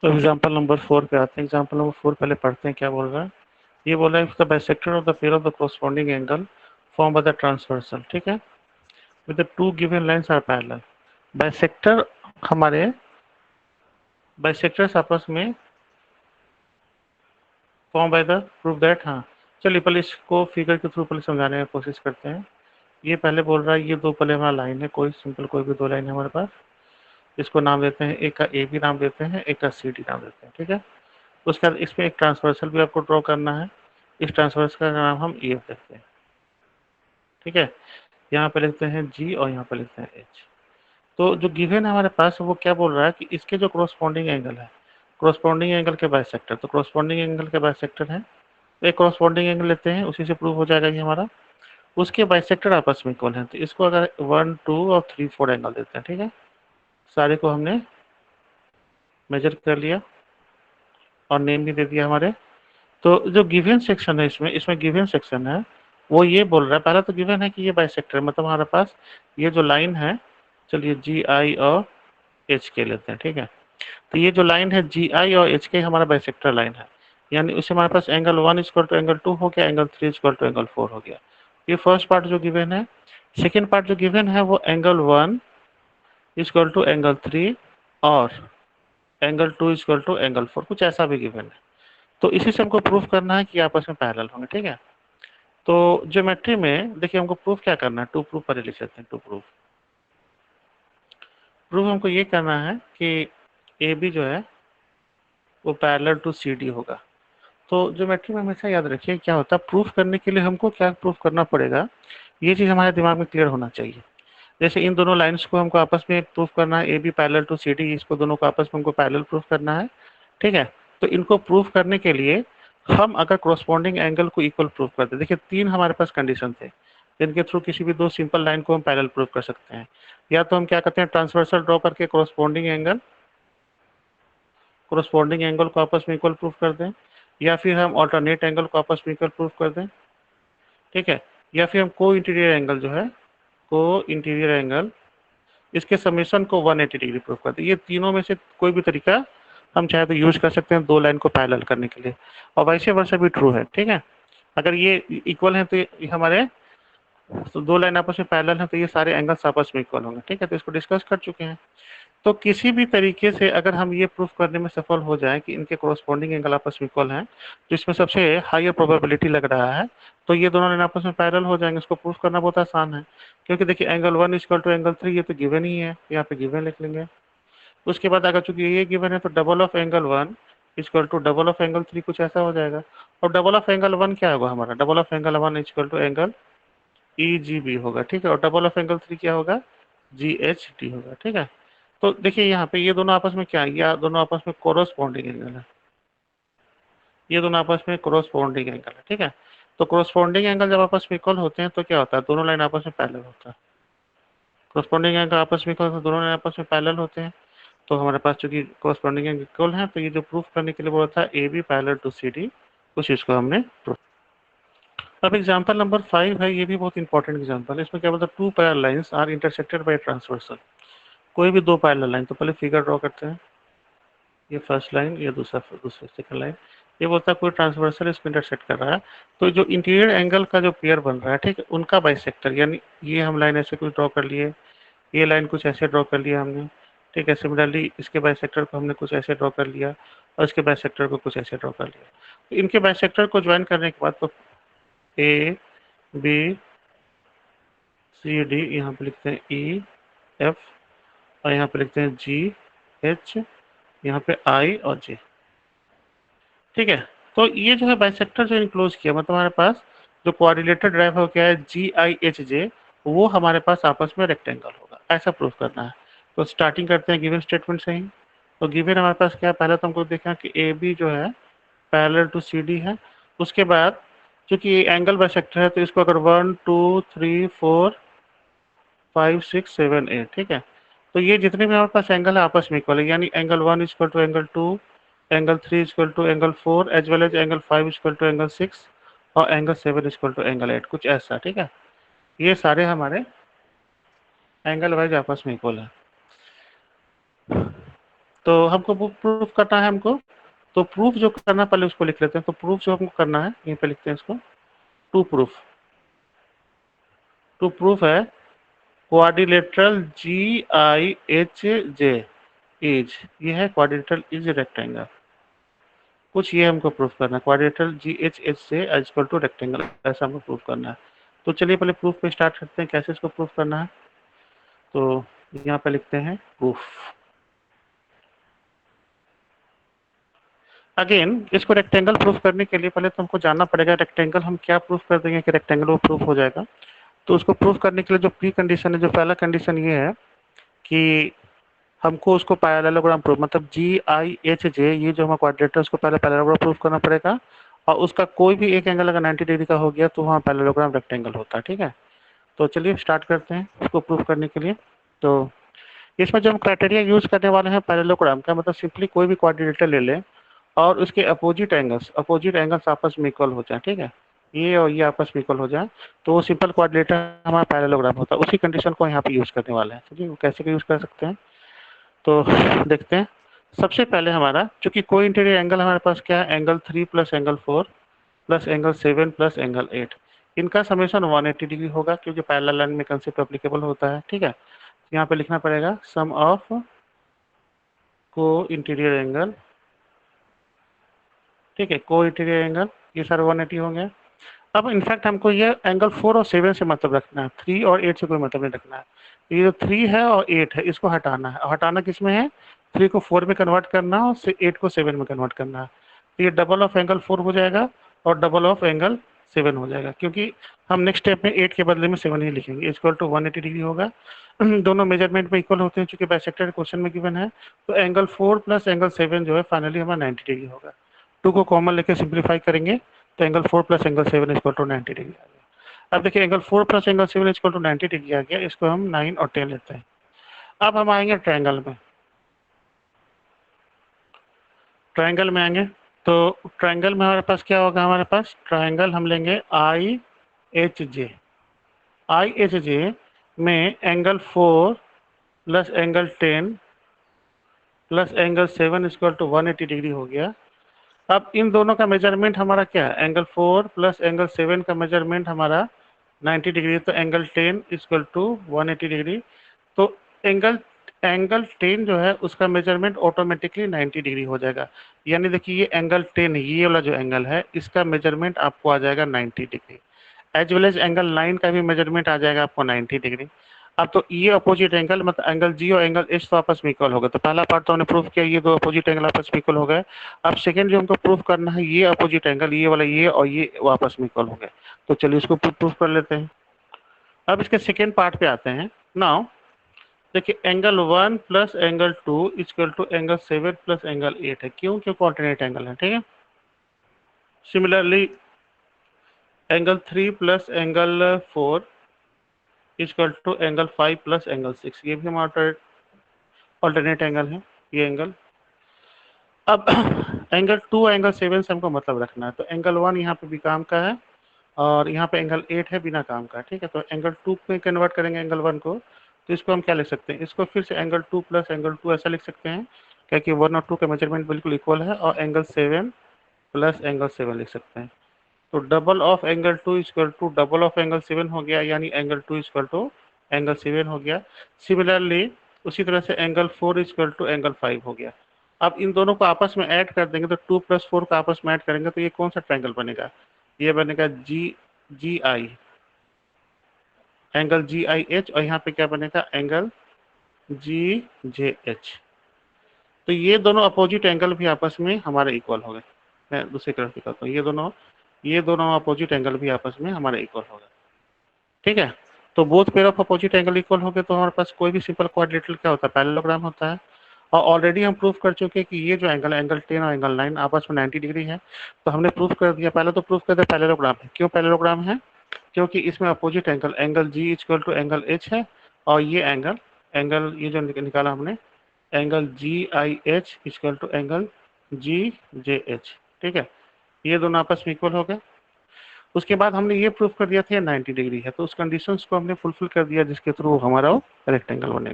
तो example number 4 पे आते हैं। एग्जाम्पल नंबर 4 पहले पढ़ते हैं क्या बोल रहा है। ये बोल रहा है the bisector of the pair of the corresponding angle form by the transversal, ठीक है, with the two given lines are parallel. Bisector हमारे बाइसेक्टर्स आपस में form by the proof that, हाँ चलिए पहले इसको फिगर के थ्रू पहले समझाने की कोशिश करते हैं। ये पहले बोल रहा है ये दो पहले हमारा लाइन है, कोई सिंपल कोई भी दो लाइन है हमारे पास। इसको नाम देते हैं, एक का ए बी नाम देते हैं, एक का सी डी नाम देते हैं, ठीक है। उसके बाद इसमें एक ट्रांसवर्सल भी आपको ड्रॉ करना है। इस ट्रांसवर्सल का नाम हम ई एफ देते हैं, ठीक है। यहाँ पे लिखते हैं जी और यहाँ पे लिखते हैं एच। तो जो गिवन है हमारे पास वो क्या बोल रहा है कि इसके जो कोरस्पॉन्डिंग एंगल है, कोरस्पॉन्डिंग एंगल के बाइसेक्टर, तो कोरस्पॉन्डिंग एंगल के बाइसेक्टर है, एक कोरस्पॉन्डिंग एंगल लेते हैं, उसी से प्रूव हो जाएगा ये हमारा। उसके बाइसेक्टर आपस में इक्वल है, तो इसको अगर 1 2 और 3 4 एंगल देते हैं, ठीक है। सारे को हमने मेजर कर लिया और नेम भी दे दिया हमारे। तो जो गिवन सेक्शन है इसमें गिवन सेक्शन है वो ये बोल रहा है, पहला तो गिवन है कि ये बाइसेक्टर मतलब हमारे पास ये जो लाइन है, चलिए जी आई और एच के लेते हैं, ठीक है। तो ये जो लाइन है जी आई और एच के हमारा बाइसेक्टर लाइन है, यानी उससे हमारे पास एंगल 1 इक्वल टू एंगल 2 हो गया, एंगल 3 इक्वल टू एंगल 4 हो गया। ये फर्स्ट पार्ट जो गिवन है। सेकेंड पार्ट जो गिवन है वो एंगल 1 इक्वल टू एंगल 3 और एंगल 2 इक्वल टू एंगल 4, कुछ ऐसा भी गिवन है। तो इसी से हमको प्रूफ करना है कि आपस में पैरेलल होंगे, ठीक है। तो ज्योमेट्री में देखिए हमको प्रूफ क्या करना है, टू प्रूफ पर लिख सकते हैं। टू प्रूफ प्रूफ हमको ये करना है कि ए बी जो है वो पैरेलल टू सी डी होगा। तो ज्योमेट्री में हमेशा याद रखिए क्या होता है, प्रूफ करने के लिए हमको क्या प्रूफ करना पड़ेगा, ये चीज़ हमारे दिमाग में क्लियर होना चाहिए। जैसे इन दोनों लाइन्स को हमको आपस में प्रूफ करना है, A B parallel to C D, इसको दोनों को आपस में हमको पैरेलल प्रूफ करना है, ठीक है। तो इनको प्रूफ करने के लिए हम अगर क्रॉसपॉन्डिंग एंगल को इक्वल प्रूफ करते, देखिए तीन हमारे पास कंडीशन थे जिनके थ्रू किसी भी दो सिंपल लाइन को हम पैरेलल प्रूफ कर सकते हैं। या तो हम क्या करते हैं, ट्रांसवर्सल ड्रॉ करके क्रॉसपॉन्डिंग एंगल को आपस में इक्वल प्रूफ कर दें, या फिर हम ऑल्टरनेट एंगल को आपस में इक्वल प्रूफ कर दें, ठीक है। या फिर हम को इंटीरियर एंगल जो है, को इंटीरियर एंगल, इसके समेशन को 180 डिग्री प्रूफ कर दें। ये तीनों में से कोई भी तरीका हम चाहे तो यूज कर सकते हैं दो लाइन को पैरेलल करने के लिए, और वैसे वर्षा भी ट्रू है, ठीक है। अगर ये इक्वल है तो ये हमारे, तो दो लाइन आपस में पैरेलल है तो ये सारे एंगल्स आपस में इक्वल होंगे, ठीक है। तो इसको डिस्कस कर चुके हैं। तो किसी भी तरीके से अगर हम ये प्रूफ करने में सफल हो जाए कि इनके कोरस्पॉन्डिंग एंगल आपस में इक्वल हैं, तो इसमें सबसे हाईयर प्रोबेबिलिटी लग रहा है, तो ये दोनों लाइन आपस में पैरेलल हो जाएंगे। इसको प्रूफ करना बहुत आसान है, क्योंकि देखिए एंगल 1 इक्वल टू एंगल 3 ये तो गिवन ही है, यहाँ पे गिवन लिख लेंगे। उसके बाद अगर चूंकि ये गिवन है तो double of angle 1 equal to double of angle 3, कुछ ऐसा हो जाएगा। और डबल ऑफ एंगल 1 क्या होगा हमारा, double of angle 1 equal to angle E G B होगा, ठीक है। और डबल ऑफ एंगल 3 क्या होगा, जी एच डी होगा, ठीक है। तो देखिए यहाँ पे ये दोनों आपस में क्या है, ये दोनों आपस में कोरोस्पॉन्डिंग एंगल है, ये दोनों आपस में कोरोस्पॉन्डिंग एंगल है, ठीक है। तो कोरोस्पॉन्डिंग एंगल जब आपस में इक्वल होते हैं तो क्या होता है, दोनों लाइन आपस में पैरेलल होता है। कोरोस्पॉन्डिंग एंगल आपस में इक्वल होते हैं, दोनों लाइन आपस में पैरेलल होते हैं। तो हमारे पास चूंकि कोरोस्पॉन्डिंग एंगल इक्वल है, तो ये जो प्रूफ करने के लिए बोला था A B parallel to C D, उस चीज को हमने प्रूफ। अब एग्जाम्पल नंबर 5 है, ये भी बहुत इंपॉर्टेंट एग्जाम्पल है। इसमें क्या बोलता है, two parallel lines are intersected by transversal. कोई भी दो पैरेलल लाइन, तो पहले फिगर ड्रॉ करते हैं। ये फर्स्ट लाइन, ये दूसरा सेकंड लाइन। ये बोलता है कोई ट्रांसवर्सल इसमें इंटरसेक्ट कर रहा है, तो जो इंटीरियर एंगल का जो पेयर बन रहा है, ठीक है, उनका बाइसेक्टर, यानी ये हम लाइन ऐसे कुछ ड्रॉ कर लिए, ये लाइन कुछ ऐसे ड्रॉ कर लिया हमने, ठीक है। सिमिलरली इसके बाइसेक्टर को हमने कुछ ऐसे ड्रॉ कर लिया और इसके बाइसेक्टर को कुछ ऐसे ड्रॉ कर लिया। तो इनके बाइसेक्टर को ज्वाइन करने के बाद तो ए बी सी डी, यहाँ पे लिखते हैं ई एफ, और यहाँ पे लिखते हैं जी एच, यहाँ पे आई और जे, ठीक है। तो ये जो है बाइसेक्टर जो इनक्लोज किया, मतलब हमारे पास जो कोऑर्डिनेटर ड्राइव हो गया है जी आई एच जे, वो हमारे पास आपस में रेक्टेंगल होगा, ऐसा प्रूफ करना है। तो स्टार्टिंग करते हैं गिवन स्टेटमेंट से ही। तो गिवन हमारे पास क्या है, पहले तो हमको देखा कि ए बी जो है पैरेलल टू सी डी है। उसके बाद चूंकि एंगल बाइसेक्टर है तो इसको अगर 1 2 3 4 5 6 7 8, ठीक है। तो ये जितने भी हमारे पास एंगल है आपस में इक्वल है, यानी angle 1 equal to angle 2, angle 3 equal to angle 4, as well as angle 5 equal to angle 6 और एंगल 7 इक्वल टू एंगल 8, कुछ ऐसा, ठीक है। ये सारे हमारे एंगल वाइज आपस में इक्वल है। तो हमको प्रूफ करना है हमको, तो प्रूफ जो करना पहले उसको लिख लेते हैं। तो प्रूफ जो हमको करना है यहीं पे लिखते हैं इसको, टू प्रूफ। टू प्रूफ है quadrilateral G I H J is, ये है क्वाड्रिलेटरल इज रेक्टेंगल, कुछ ये हमको प्रूफ करना है। क्वाड्रिलेटरल जी एच एच से इक्वल टू रेक्टेंगल, ऐसा हमको प्रूफ करना है। तो चलिए पहले प्रूफ पे स्टार्ट करते हैं, कैसे इसको प्रूफ करना है। तो यहाँ पे लिखते हैं प्रूफ। अगेन इसको रेक्टेंगल प्रूफ करने के लिए पहले तो हमको जानना पड़ेगा रेक्टेंगल हम क्या प्रूफ कर देंगे कि रेक्टेंगल वो प्रूफ हो जाएगा। तो उसको प्रूफ करने के लिए जो प्री कंडीशन है, जो पहला कंडीशन ये है कि हमको उसको पैरेललोग्राम प्रूफ, मतलब जी आई एच जे, ये जो हमारा क्वाड्रेटर है उसको पहले पैरेललोग्राम प्रूफ करना पड़ेगा। और उसका कोई भी एक एंगल अगर 90 डिग्री का हो गया तो वहाँ पैरेललोग्राम रेक्टेंगल होता है। ठीक है, तो चलिए स्टार्ट करते हैं उसको प्रूफ करने के लिए। तो इसमें जो हम क्राइटेरिया यूज करने वाले हैं पैरेललोग्राम का, मतलब सिंपली कोई भी क्वाड्रेटर ले लें और उसके अपोजिट एंगल्स आपस में इक्वल हो जाए। ठीक है, ये और ये आपस में इक्वल हो जाए तो वो सिंपल क्वाड्रेटर हमारा पैरेललोग्राम होता है। उसी कंडीशन को यहाँ पे यूज करने वाले हैं। चलिए वो कैसे यूज कर सकते हैं तो देखते हैं। सबसे पहले हमारा चूंकि कोई इंटीरियर एंगल हमारे पास क्या है, angle 3 plus angle 4 plus angle 7 plus angle 8, इनका समेशन 180 डिग्री होगा क्योंकि पैरेलल लाइन में कंसेप्ट एप्लीकेबल होता है। ठीक है, यहाँ पे लिखना पड़ेगा सम ऑफ को इंटीरियर एंगल। ठीक है, को इंटीरियर एंगल ये सारे 180 होंगे। अब इनफैक्ट हमको ये एंगल 4 और 7 से मतलब रखना है, 3 और 8 से कोई मतलब नहीं रखना है। ये जो 3 है और 8 है इसको हटाना है। हटाना किस में है, 3 को 4 में कन्वर्ट करना है और 8 को 7 में कन्वर्ट करना है। तो ये डबल ऑफ एंगल 4 हो जाएगा और डबल ऑफ एंगल 7 हो जाएगा, क्योंकि हम नेक्स्ट स्टेप में 8 के बदले में 7 ही लिखेंगे। इक्वल टू 180 डिग्री होगा। दोनों मेजरमेंट में इक्वल होते हैं चूंकि बाइसेक्टर क्वेश्चन में गिवन है। तो एंगल 4 प्लस एंगल 7 जो है फाइनली हमारा 90 डिग्री होगा। 2 को कॉमन लेके सिंप्लीफाई करेंगे तो angle 4 plus angle 7 equal to 90 degree आ गया। अब देखिए angle 4 plus angle 7 equal to 90 degree आ गया, इसको हम 9 और 10 लेते हैं। अब हम आएंगे ट्रायंगल में। ट्रायंगल में आएंगे तो ट्रायंगल में हमारे पास क्या होगा, हमारे पास ट्रायंगल हम लेंगे आई एच जे। आई एच जे में angle 4 plus angle 10 plus angle 7 equal to 180 degree हो गया। अब इन दोनों का मेजरमेंट हमारा क्या है, एंगल 4 प्लस एंगल 7 का मेजरमेंट हमारा 90 डिग्री, तो एंगल 10 इक्वल टू 180 डिग्री। तो एंगल एंगल 10 जो है उसका मेजरमेंट ऑटोमेटिकली 90 डिग्री हो जाएगा। यानी देखिए ये एंगल 10, ये वाला जो एंगल है इसका मेजरमेंट आपको आ जाएगा 90 degree. As well as angle 9 का भी मेजरमेंट आ जाएगा आपको 90 डिग्री। अब तो ये अपोजिट एंगल, मतलब एंगल जी और एंगल एच तो आपस में इक्वल हो गए। तो पहला पार्ट तो हमने प्रूफ किया, ये दो अपोजिट एंगल आपस में इक्वल हो गए। अब सेकंड जो हमको प्रूफ करना है, ये अपोजिट एंगल, ये वाला ये और ये आपस में इक्वल हो गए। तो चलिए इसको प्रूफ कर लेते हैं। अब इसके सेकेंड पार्ट पे आते हैं। नाउ देखिए angle 1 plus angle 2 equal to angle 7 plus angle 8 है। क्यों, क्योंकि ऑल्टरनेट एंगल है। ठीक है, similarly angle 3 plus angle 4 equal to angle 5 plus angle 6, ये भी हमारा ऑल्टरनेट एंगल है ये एंगल। अब एंगल 2 एंगल 7 से हमको मतलब रखना है। तो एंगल 1 यहाँ पे भी काम का है और यहाँ पे एंगल 8 है बिना काम का। ठीक है, तो एंगल 2 में कन्वर्ट करेंगे एंगल 1 को, तो इसको हम क्या लिख सकते हैं, इसको फिर से एंगल 2 प्लस एंगल 2 ऐसा लिख सकते हैं क्योंकि 1 और 2 का मेजरमेंट बिल्कुल इक्वल है। और एंगल 7 प्लस एंगल 7 लिख सकते हैं। तो double of angle 2 equal to double of angle 7 हो गया, यानी एंगल 2 इक्वल टू एंगल 7 हो गया। सिमिलरली उसी तरह से एंगल 4 इक्वल टू एंगल 5 हो गया। अब इन दोनों को आपस में ऐड कर देंगे तो 2 प्लस 4 को आपस में ऐड करेंगे तो ये कौन सा ट्रायंगल बनेगा, ये बनेगा जी आई, एंगल जी आई एच, और यहाँ पे क्या बनेगा एंगल जी जे एच। तो ये दोनों अपोजिट एंगल भी आपस में हमारे इक्वल हो गए। मैं दूसरी तरफ दिखाता हूँ, ये दोनों अपोजिट एंगल भी आपस में हमारे इक्वल हो गए। ठीक है, तो both pair of opposite angle equal हो गए तो हमारे पास कोई भी सिंपल क्वाड्रिलेटरल क्या होता है, पैरेललोग्राम होता है। और ऑलरेडी हम प्रूफ कर चुके हैं कि ये जो एंगल एंगल 10 और एंगल 9 आपस में 90 डिग्री है। तो हमने प्रूफ कर दिया, पहले तो प्रूफ कर दिया पैरेललोग्राम है। क्यों पैरेललोग्राम है, क्योंकि इसमें opposite angle angle G equal to angle H है और ये एंगल एंगल ये जो निकाला हमने angle G I H equal to angle G J H. ठीक है, ये दोनों आपस में इक्वल हो गए। उसके बाद हमने ये प्रूफ कर दिया था 90 डिग्री है, तो उस कंडीशंस को हमने फुलफिल कर दिया जिसके थ्रू हमारा रेक्टेंगल बनेगा।